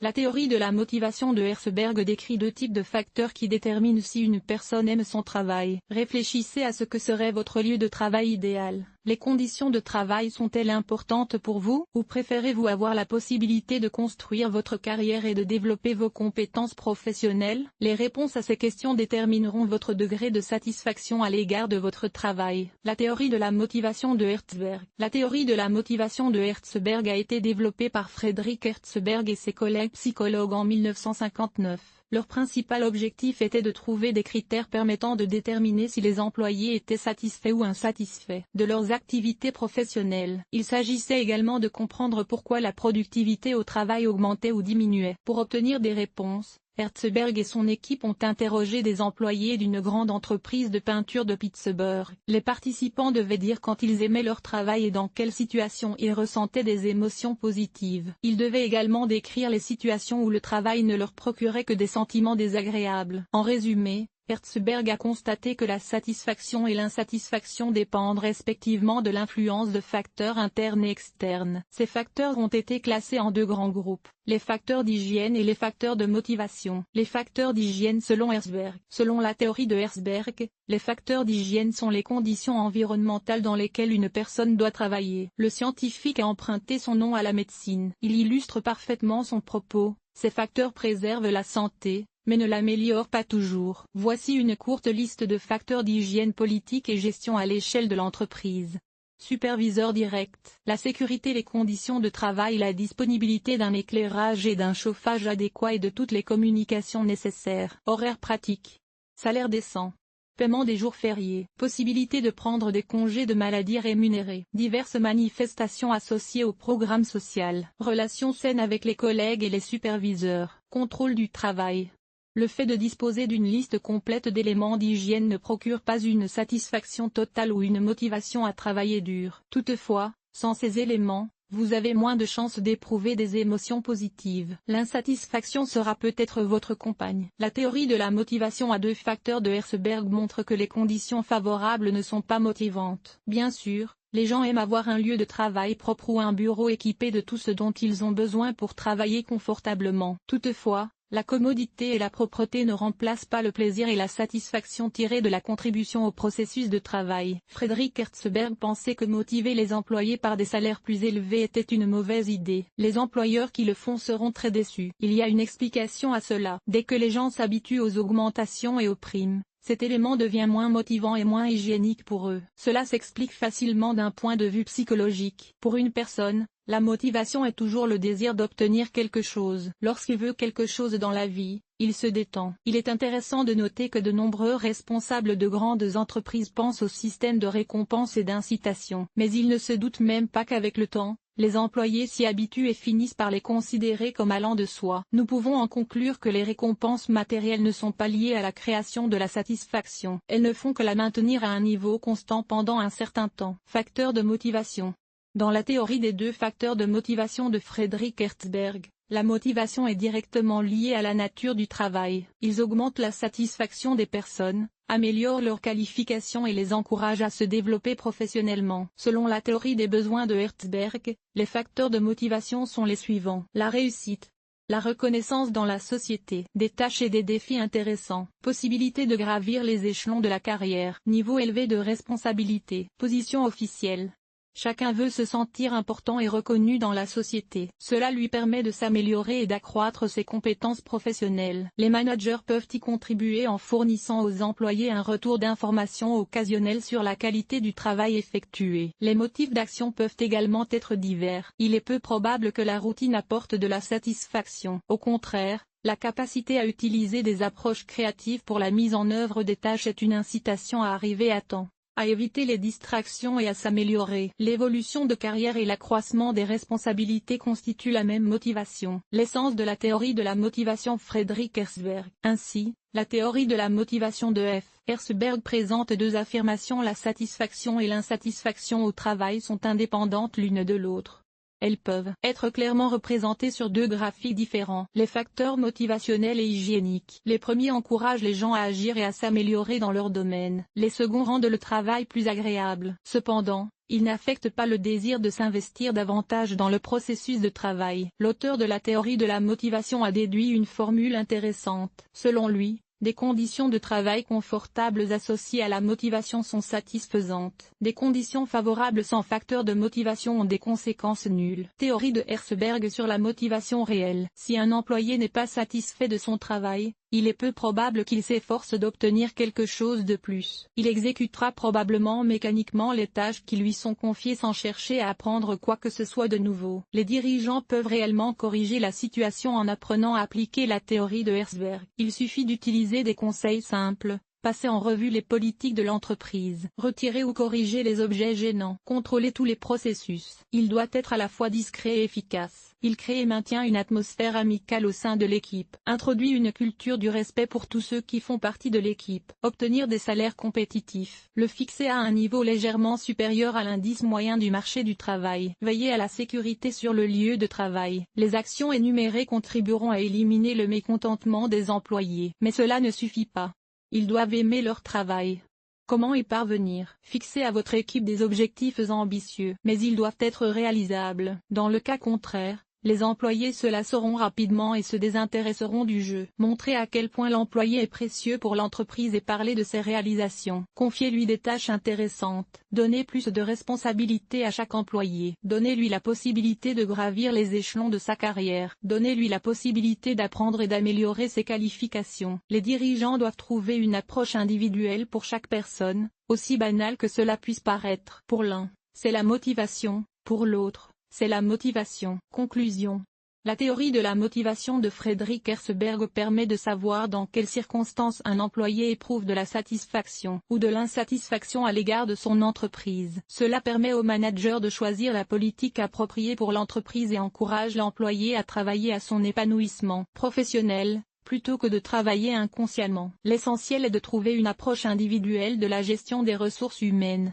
La théorie de la motivation de Herzberg décrit deux types de facteurs qui déterminent si une personne aime son travail. Réfléchissez à ce que serait votre lieu de travail idéal. Les conditions de travail sont-elles importantes pour vous, ou préférez-vous avoir la possibilité de construire votre carrière et de développer vos compétences professionnelles? Les réponses à ces questions détermineront votre degré de satisfaction à l'égard de votre travail. La théorie de la motivation de Herzberg. La théorie de la motivation de Herzberg a été développée par Frédéric Herzberg et ses collègues psychologues en 1959. Leur principal objectif était de trouver des critères permettant de déterminer si les employés étaient satisfaits ou insatisfaits de leurs activités professionnelles. Il s'agissait également de comprendre pourquoi la productivité au travail augmentait ou diminuait. Pour obtenir des réponses, Herzberg et son équipe ont interrogé des employés d'une grande entreprise de peinture de Pittsburgh. Les participants devaient dire quand ils aimaient leur travail et dans quelles situations ils ressentaient des émotions positives. Ils devaient également décrire les situations où le travail ne leur procurait que des sentiments désagréables. En résumé, Herzberg a constaté que la satisfaction et l'insatisfaction dépendent respectivement de l'influence de facteurs internes et externes. Ces facteurs ont été classés en deux grands groupes, les facteurs d'hygiène et les facteurs de motivation. Les facteurs d'hygiène selon Herzberg. Selon la théorie de Herzberg, les facteurs d'hygiène sont les conditions environnementales dans lesquelles une personne doit travailler. Le scientifique a emprunté son nom à la médecine. Il illustre parfaitement son propos. Ces facteurs préservent la santé, mais ne l'améliore pas toujours. Voici une courte liste de facteurs d'hygiène politique et gestion à l'échelle de l'entreprise. Superviseur direct. La sécurité, les conditions de travail, la disponibilité d'un éclairage et d'un chauffage adéquat et de toutes les communications nécessaires. Horaires pratiques. Salaire décent. Paiement des jours fériés. Possibilité de prendre des congés de maladie rémunérés. Diverses manifestations associées au programme social. Relations saines avec les collègues et les superviseurs. Contrôle du travail. Le fait de disposer d'une liste complète d'éléments d'hygiène ne procure pas une satisfaction totale ou une motivation à travailler dur. Toutefois, sans ces éléments, vous avez moins de chances d'éprouver des émotions positives. L'insatisfaction sera peut-être votre compagne. La théorie de la motivation à deux facteurs de Herzberg montre que les conditions favorables ne sont pas motivantes. Bien sûr, les gens aiment avoir un lieu de travail propre ou un bureau équipé de tout ce dont ils ont besoin pour travailler confortablement. Toutefois, la commodité et la propreté ne remplacent pas le plaisir et la satisfaction tirée de la contribution au processus de travail. Frédéric Herzberg pensait que motiver les employés par des salaires plus élevés était une mauvaise idée. Les employeurs qui le font seront très déçus. Il y a une explication à cela. Dès que les gens s'habituent aux augmentations et aux primes, cet élément devient moins motivant et moins hygiénique pour eux. Cela s'explique facilement d'un point de vue psychologique. Pour une personne, la motivation est toujours le désir d'obtenir quelque chose. Lorsqu'il veut quelque chose dans la vie, il se détend. Il est intéressant de noter que de nombreux responsables de grandes entreprises pensent au système de récompense et d'incitation. Mais ils ne se doutent même pas qu'avec le temps, les employés s'y habituent et finissent par les considérer comme allant de soi. Nous pouvons en conclure que les récompenses matérielles ne sont pas liées à la création de la satisfaction. Elles ne font que la maintenir à un niveau constant pendant un certain temps. Facteurs de motivation. Dans la théorie des deux facteurs de motivation de Frédéric Herzberg, la motivation est directement liée à la nature du travail. Ils augmentent la satisfaction des personnes, améliorent leurs qualifications et les encouragent à se développer professionnellement. Selon la théorie des besoins de Herzberg, les facteurs de motivation sont les suivants. La réussite. La reconnaissance dans la société. Des tâches et des défis intéressants. Possibilité de gravir les échelons de la carrière. Niveau élevé de responsabilité. Position officielle. Chacun veut se sentir important et reconnu dans la société. Cela lui permet de s'améliorer et d'accroître ses compétences professionnelles. Les managers peuvent y contribuer en fournissant aux employés un retour d'information occasionnel sur la qualité du travail effectué. Les motifs d'action peuvent également être divers. Il est peu probable que la routine apporte de la satisfaction. Au contraire, la capacité à utiliser des approches créatives pour la mise en œuvre des tâches est une incitation à arriver à temps, à éviter les distractions et à s'améliorer. L'évolution de carrière et l'accroissement des responsabilités constituent la même motivation. L'essence de la théorie de la motivation Frédéric Herzberg. Ainsi, la théorie de la motivation de F. Herzberg présente deux affirmations: la satisfaction et l'insatisfaction au travail sont indépendantes l'une de l'autre. Elles peuvent être clairement représentées sur deux graphiques différents. Les facteurs motivationnels et hygiéniques. Les premiers encouragent les gens à agir et à s'améliorer dans leur domaine. Les seconds rendent le travail plus agréable. Cependant, Il n'affecte pas le désir de s'investir davantage dans le processus de travail. L'auteur de la théorie de la motivation a déduit une formule intéressante. Selon lui, des conditions de travail confortables associées à la motivation sont satisfaisantes. Des conditions favorables sans facteur de motivation ont des conséquences nulles. Théorie de Herzberg sur la motivation réelle. Si un employé n'est pas satisfait de son travail, il est peu probable qu'il s'efforce d'obtenir quelque chose de plus. Il exécutera probablement mécaniquement les tâches qui lui sont confiées sans chercher à apprendre quoi que ce soit de nouveau. Les dirigeants peuvent réellement corriger la situation en apprenant à appliquer la théorie de Herzberg. Il suffit d'utiliser des conseils simples. Passer en revue les politiques de l'entreprise. Retirer ou corriger les objets gênants. Contrôler tous les processus. Il doit être à la fois discret et efficace. Il crée et maintient une atmosphère amicale au sein de l'équipe. Introduit une culture du respect pour tous ceux qui font partie de l'équipe. Obtenir des salaires compétitifs. Le fixer à un niveau légèrement supérieur à l'indice moyen du marché du travail. Veiller à la sécurité sur le lieu de travail. Les actions énumérées contribueront à éliminer le mécontentement des employés. Mais cela ne suffit pas. Ils doivent aimer leur travail. Comment y parvenir? Fixez à votre équipe des objectifs ambitieux, mais ils doivent être réalisables. Dans le cas contraire, les employés se lasseront rapidement et se désintéresseront du jeu. Montrez à quel point l'employé est précieux pour l'entreprise et parlez de ses réalisations. Confiez-lui des tâches intéressantes. Donnez plus de responsabilités à chaque employé. Donnez-lui la possibilité de gravir les échelons de sa carrière. Donnez-lui la possibilité d'apprendre et d'améliorer ses qualifications. Les dirigeants doivent trouver une approche individuelle pour chaque personne, aussi banale que cela puisse paraître. Pour l'un, c'est la motivation, pour l'autre, c'est la motivation. Conclusion. La théorie de la motivation de Frédéric Herzberg permet de savoir dans quelles circonstances un employé éprouve de la satisfaction ou de l'insatisfaction à l'égard de son entreprise. Cela permet au manager de choisir la politique appropriée pour l'entreprise et encourage l'employé à travailler à son épanouissement professionnel, plutôt que de travailler inconsciemment. L'essentiel est de trouver une approche individuelle de la gestion des ressources humaines.